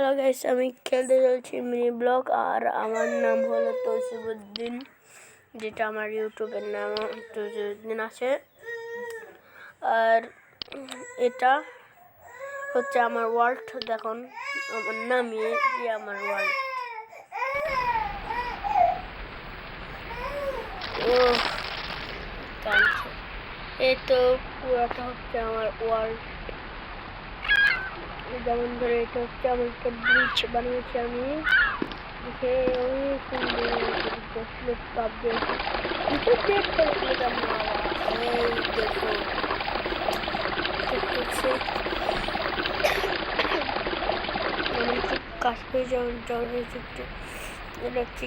Hello guys, আমি খেলতে চলছি মিনি ব্লগ। আর আমার নাম হলো তৌসিফউদ্দিন, যেটা আমার ইউটিউবের নাম তৌসিফউদ্দিন আছে। আর এটা হচ্ছে আমার ওয়ার্ল্ড। দেখুন আমার নামিয়ে দিয়ে আমার ওয়ার্ল্ড। ও কাঁদছে। এই তো পুরোটা হচ্ছে আমার ওয়ার্ল্ড। যেমন ধরে এটা হচ্ছে আমার একটা ব্রিজ বানিয়েছি আমি, দেখে অনেক সুন্দর টপ দিয়েছি। দেখো আমি খুব কাছ হয়ে জ্বর হয়েছে একটু। এটা হচ্ছে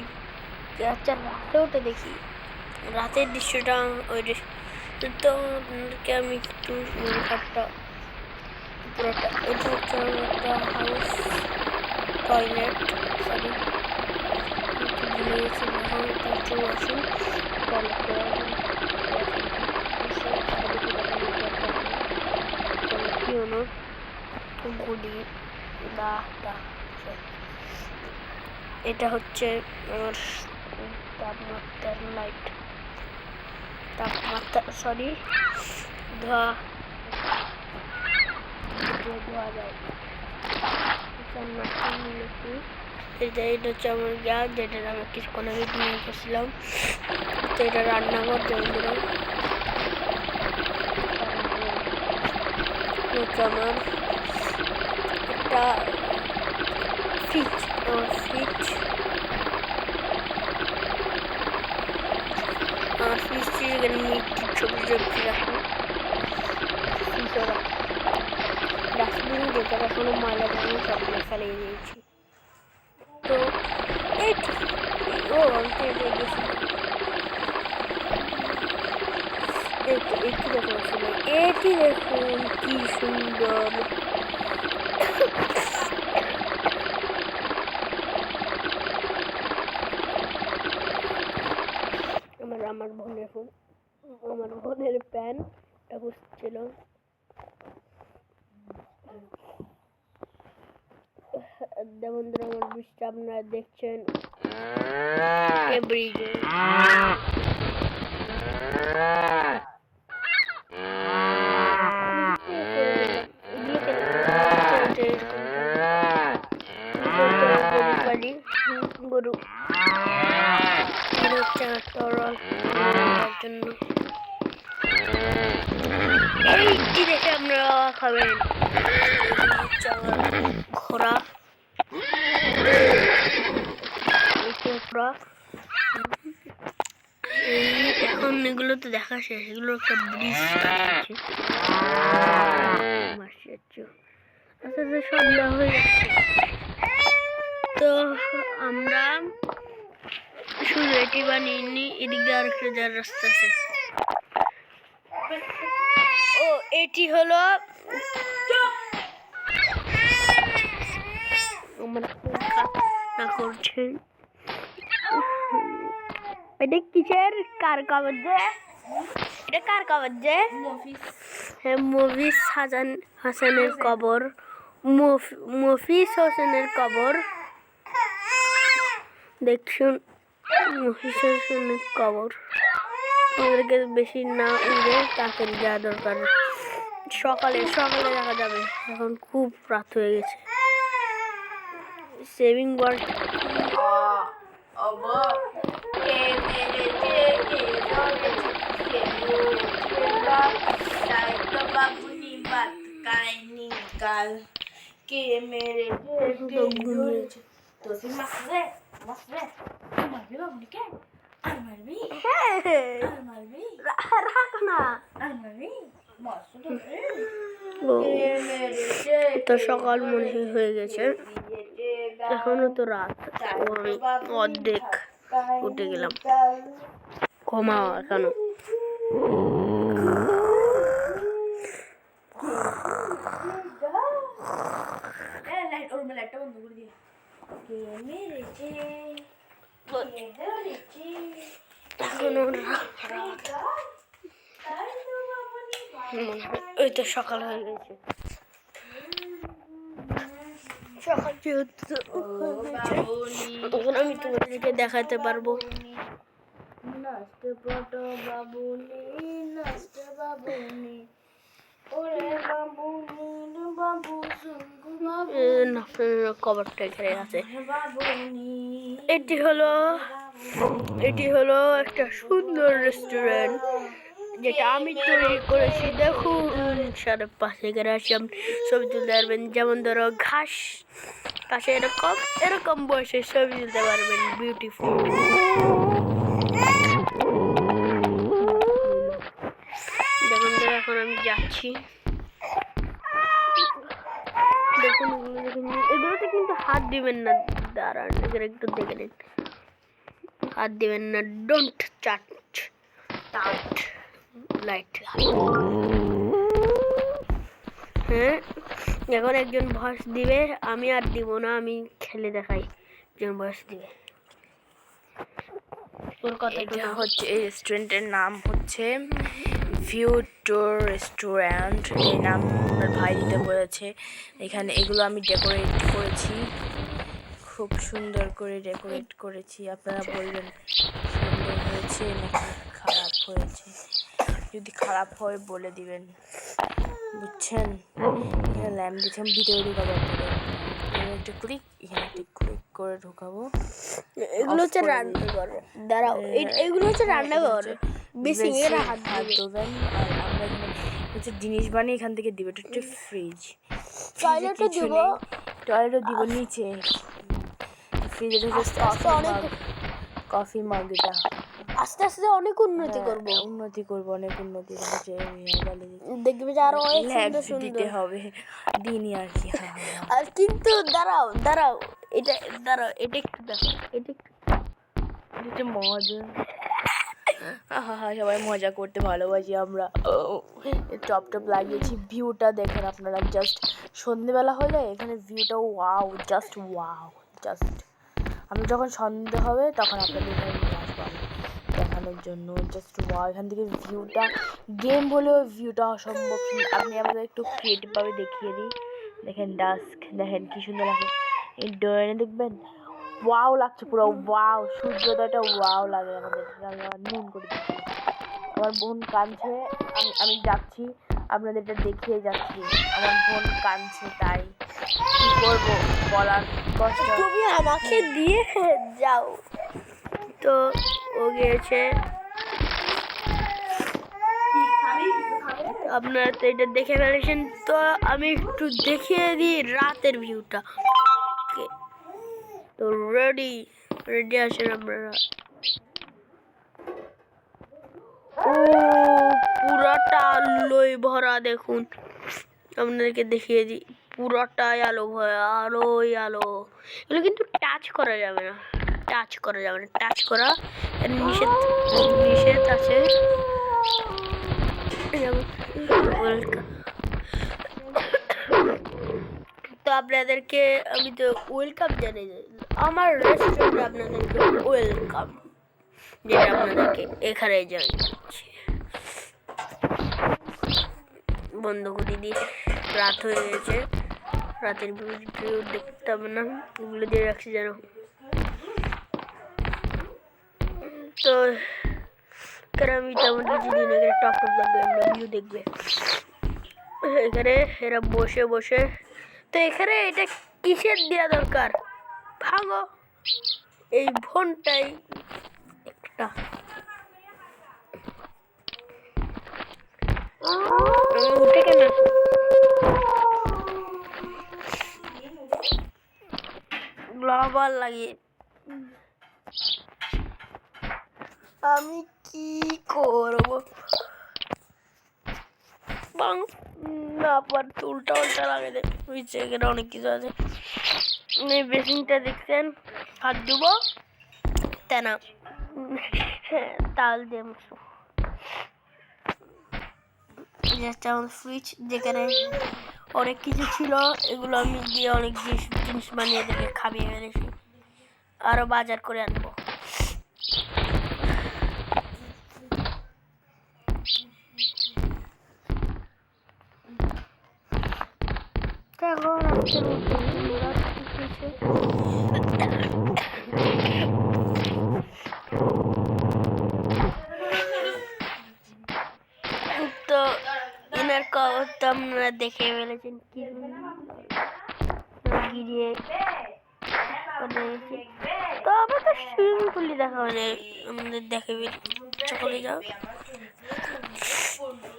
আচ্ছা, রাতে ওটা দেখি রাতের দৃশ্যটা। ওই তো আপনাদেরকে আমি একটু ঘরটা পুরোটা। এটা হচ্ছে আমার একটা হাউস টয়লেট, সরি ভুলে গেছি। এটা হচ্ছে ওয়াশরুম গুলি দা। এটা হচ্ছে আমার তাপমাত্রার লাইট, তাপমাত্রা সরি ধোয়া যায়। এটা হচ্ছে আমার গ্যাস, যেটা আমি কিছুক্ষণ আগে নিয়ে এসেছিলাম। তো এটা রান্নাঘর। যেমন হচ্ছে আমার একটা ফ্রিজ, ফ্রিজটি এখানে সবজি রাখি। ডাস্টবিন, যেটা এখনো ময়লা জানি সবগুলো ফেলিয়ে দিয়েছি। তো এটি দেখুন কি সুন্দর। আমার বোনের প্যান্টটা বুঝছিল। বন্ধুরা, আমার বৃষ্টি আপনারা দেখছেন ব্রিজে। গরু জন্য এইটি দেখে আমরা খাবেন। ঘোড়া, এখন এগুলো তো দেখা শেষ। এগুলো একটা ব্রিজ আছে। সন্ধ্যা হয়ে যাচ্ছে। তো আমরা শুধু এটি বানিয়ে এদিক দিয়ে আরেকটা যাওয়ার রাস্তা আছে। ও এটি হলো আমার করছেন। এটা কিসের কার কবর? এটা কার কবর? হ্যাঁ, মফিজ হাসানের কবর। মফিজ হোসেনের কবর দেখুন। মফিজ হোসেনের কবর। আমাদেরকে বেশি না উঠে তাড়াতাড়ি যাওয়া দরকার। সকালে দেখা যাবে। এখন খুব রাত হয়ে গেছে। সেভিং ওয়ার্ল্ড তো সকাল মনে হয়ে গেছে, এখনো তো রাত। আমি অর্ধেক উঠে গেলাম। ঘুমাও এখনো। ওই তো সকাল হয়ে গেছে। সকাল যেহেতু এখন আমি তোমাদেরকে দেখাতে পারবো। নাচতে পটো বাবুনি, নাচতে বাবুনি, ওরে বাবুনি বাবু সুঙ্গু বাবু কভারটা এখানে আছে। বাবুনি। এটি হলো একটা সুন্দর রেস্টুরেন্ট যেটা আমি তৈরি করেছি। দেখুন সারা পাশে এখানে আসি আপনি ছবি তুলতে পারবেন। যেমন ধরো ঘাস পাশে এরকম বসে ছবি তুলতে পারবেন। বিউটিফুল। দেখুন ধরো এখন আমি যাচ্ছি। দেখুন এগুলোতে কিন্তু হাত দিবেন না। দাঁড়ান এখানে একটু দেখে নিন। হাত দিবেন না। Don't touch light. হ্যাঁ, এখন একজন ভয়েস দিবে, আমি আর দিব না, আমি খেলে দেখাই। একজন ভয়েস দিবে। ওর কথা এটা হচ্ছে এই রেস্টুরেন্টের নাম হচ্ছে ভিউ টুর রেস্টুরেন্ট। এই নাম আমার ভাই দিতে বলেছে। এখানে এগুলো আমি ডেকোরেট করেছি, খুব সুন্দর করে ডেকোরেট করেছি। আপনারা বলবেন সুন্দর হয়েছে নাকি খারাপ হয়েছে। যদি খারাপ হয় বলে দিবেন, বুঝছেন। এখানে ল্যাম্প দিচ্ছি, ভিতরে ঢুকাবো আপনাদের। এখানে একটা ক্লিক, এখানে একটা ক্লিক করে ঢুকাবো। এগুলো হচ্ছে রান্নাঘর। দাঁড়াও, এগুলো হচ্ছে রান্নাঘর। বেশি মেয়েরা হাত ধোবেন। আর আমরা এখানে হচ্ছে জিনিস বানিয়ে এখান থেকে দিব। এটা হচ্ছে ফ্রিজ। টয়লেটও দিব। টয়লেটও দিব নিচে। ফ্রিজে কফি মাগ। এটা আস্তে আস্তে অনেক উন্নতি করব। অনেক উন্নতি হচ্ছে। দেখবে যে আরো অনেক সুন্দর সুন্দর দিতে হবে দিনই আর কি। আর কিন্তু দাঁড়াও এটা একটু দেখো। এটা মজা। সবাই মজা করতে ভালোবাসি আমরা। টপ লাগিয়েছি। ভিউটা দেখেন আপনারা। জাস্ট সন্ধেবেলা হলে এখানে ভিউটা ওয়াও, জাস্ট ওয়াও। আমি যখন সন্ধে হবে তখন আপনাদের এখানে নিয়ে আসবো আমি দেখানোর জন্য। জাস্ট ওয়াও, এখান থেকে ভিউটা গেম হলেও ভিউটা অসম্ভব সুন্দর। আপনি আমাদের একটু ক্রিয়েটিভভাবে দেখিয়ে দিই। দেখেন ডাস্ক, দেখেন কি সুন্দর লাগে। এই ডোরে দেখবেন ওয়াও লাগছে পুরো। ওয়াও, সূর্যোদয়টা ওয়াও লাগে আমাদের। আমি আবার নুন করে দিচ্ছি। আমার বোন কাঁদছে, আমি যাচ্ছি আপনাদের এটা দেখিয়ে যাচ্ছি। আমার বোন কাঁদছে, তাই কি করবো বলার কষ্ট। তুমি আমাকে দিয়ে যাও। তো ও গিয়েছে। আপনারা তো এটা দেখে ফেলেছেন, তো আমি একটু দেখিয়ে দিই রাতের ভিউটা। তো রেডি আছেন আপনারা? ও পুরাটা আলোয় ভরা। দেখুন আপনাদেরকে দেখিয়ে দিই। পুরাটাই আলো ভরা, আলোয় আলো। এগুলো কিন্তু টাচ করা যাবে না। টাচ করা নিষেধ আছে। তো আপনাদেরকে আমি তো ওয়েলকাম জানাই। আমার রেস্টুরেন্টে আপনাদেরকে ওয়েলকাম, যেটা আপনাদেরকে এখানে জানাচ্ছি। বন্ধ করে দিয়ে রাত হয়ে গেছে। রাতের ভিউ দেখতে হবে না, এগুলো দিয়ে রাখছি যেন। তো আমি তেমন কিছুদিন এখানে টপ লাগবে, আমরা ভিউ দেখবে এখানে এরা বসে। তো এখানে এটা কিসের দেওয়া দরকার? ভাঙো এই ফোনটাই একটা। উঠে কেন গ্লোবাল লাগিয়ে আমি কি করবো? না পার উল্টা লাগে দেয়। এখানে অনেক কিছু আছে। এই বেসিনটা দেখছেন, হাত দেবো তা না, তাল দিয়ে আমাদের ফ্রিজ, যেখানে অনেক কিছু ছিল। এগুলো আমি দিয়ে অনেক জিনিস বানিয়ে দেখে খাবিয়ে ফেলেছি। আরো বাজার করে আনবো। এখন গেছে। তো এনার কবর তো আপনারা দেখে ফেলেছেন কি গিরিয়ে তো আবার তো সুইমিং পুলে দেখা মানে আমাদের দেখে চলে যাও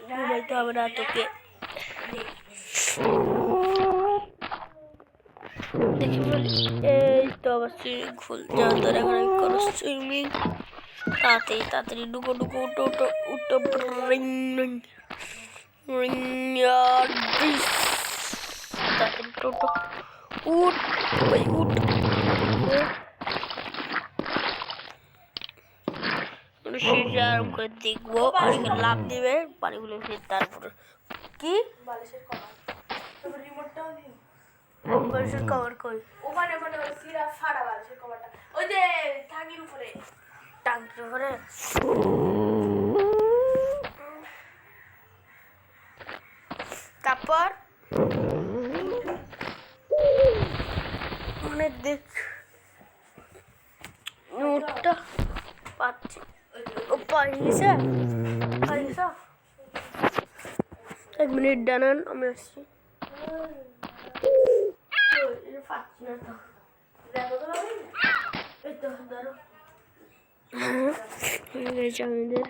ঘুমাইতে হবে না তোকে দেখে বলি এই তো আবার সুইমিং পুল যাও তোর এখন আমি করো সুইমিং তাড়াতাড়ি ডুকো উঠো তাড়াতাড়ি টোটো উঠ ভাই উঠ আরাম করে দেখবো আর লাভ দিবে পানিগুলো তারপর কি বালিশের কভার কই ওখানে মানে সিরা ফাড়া বালিশের কভারটা ওই যে টাঙ্গির উপরে তারপর মানে দেখ নোটটা পাচ্ছি ও পাইছে 1 মিনিট দাঁড়ান আমি আসছি আমাদের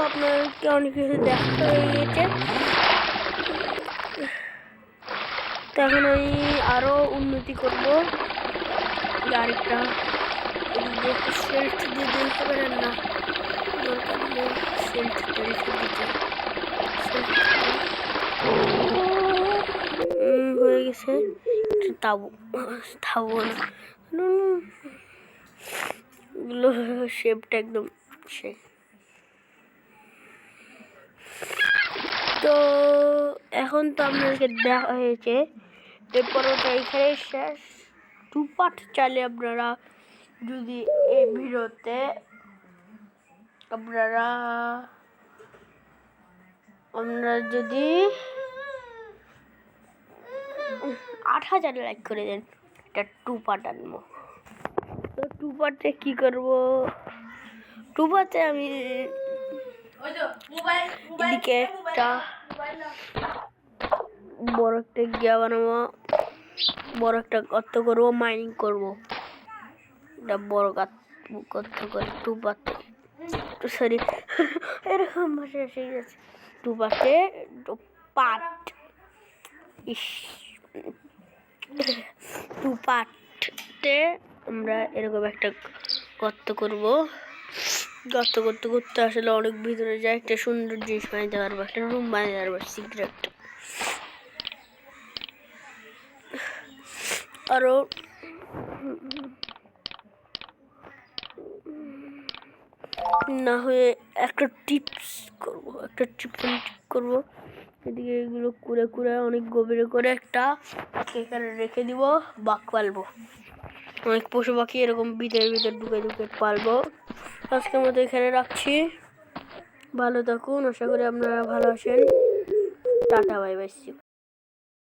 আপনাদেরকে অনেক কিছু দেখা হয়ে গিয়েছে তো এখন আমি আরো উন্নতি করবো গাড়িটা সেলফ দিয়ে দিতে হবে না দরকার নেই সেলফ দিতে হয়ে গেছে তাবু না এগুলো শেপটা একদম সে তো এখন তো আপনাদেরকে দেখা হয়েছে এরপর ওটা এখানে শেষ 2 পার্ট চাইলে আপনারা যদি এই ভিডিওতে আপনারা যদি 8000 লাইক করে দেন এটা 2 পার্ট আনবো তো 2 পার্টে কি করব 2 পার্টে আমি এদিকে একটা বড় একটা গিয়া বানাবো বড় একটা গর্ত করবো মাইনিং করবো এটা বড় গর্ত করে 2 পার্টে সরি এরকম ভাষা এসে গেছে 2 পার্টে পার্ট 2 পার্টে আমরা এরকম একটা গর্ত করবো গর্ত করতে আসলে অনেক ভিতরে যায় একটা সুন্দর জিনিস বানাইতে পারবো একটা রুম বানাইতে পারবো সিক্রেট আরো না হয়ে একটা টিপস করবো এদিকে এগুলো কুড়ে অনেক গভীরে করে একটা এখানে রেখে দিব বাঘ পালবো অনেক পশু পাখি এরকম ভিতরে ঢুকে পালবো আজকের মতো এখানে রাখছি ভালো থাকুন আশা করি আপনারা ভালো আছেন টাটা বাই বাই